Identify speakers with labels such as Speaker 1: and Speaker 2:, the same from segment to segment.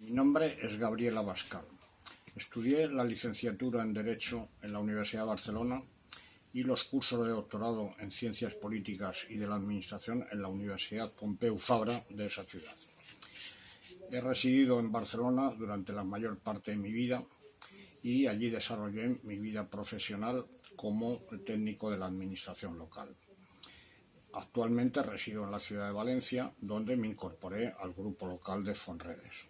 Speaker 1: Mi nombre es Gabriel Abascal. Estudié la licenciatura en Derecho en la Universidad de Barcelona y los cursos de doctorado en Ciencias Políticas y de la Administración en la Universidad Pompeu Fabra de esa ciudad. He residido en Barcelona durante la mayor parte de mi vida y allí desarrollé mi vida profesional como técnico de la administración local. Actualmente resido en la ciudad de Valencia, donde me incorporé al grupo local de Fonredes.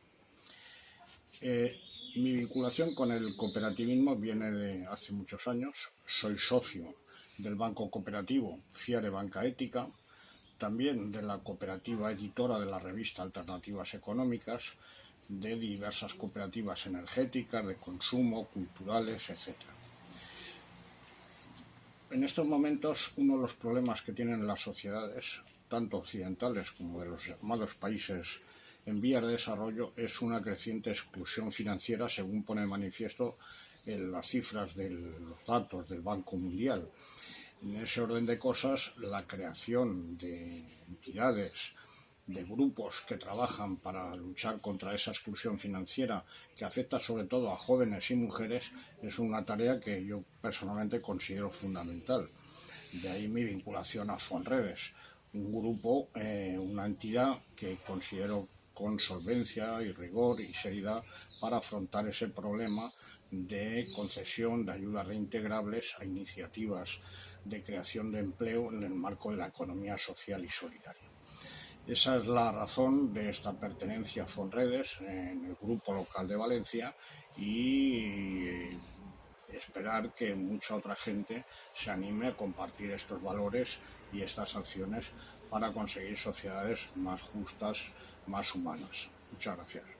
Speaker 1: Mi vinculación con el cooperativismo viene de hace muchos años. Soy socio del Banco Cooperativo Fiare Banca Ética, también de la cooperativa editora de la revista Alternativas Económicas, de diversas cooperativas energéticas, de consumo, culturales, etc. En estos momentos, uno de los problemas que tienen las sociedades, tanto occidentales como de los llamados países en vías de desarrollo, es una creciente exclusión financiera, según pone de manifiesto en las cifras de los datos del Banco Mundial. En ese orden de cosas, la creación de entidades, de grupos que trabajan para luchar contra esa exclusión financiera que afecta sobre todo a jóvenes y mujeres, es una tarea que yo personalmente considero fundamental. De ahí mi vinculación a Fonredes, un grupo, una entidad que considero con solvencia y rigor y seriedad para afrontar ese problema de concesión de ayudas reintegrables a iniciativas de creación de empleo en el marco de la economía social y solidaria. Esa es la razón de esta pertenencia a Fonredes en el grupo local de Valencia y esperar que mucha otra gente se anime a compartir estos valores y estas acciones para conseguir sociedades más justas, más humanas. Muchas gracias.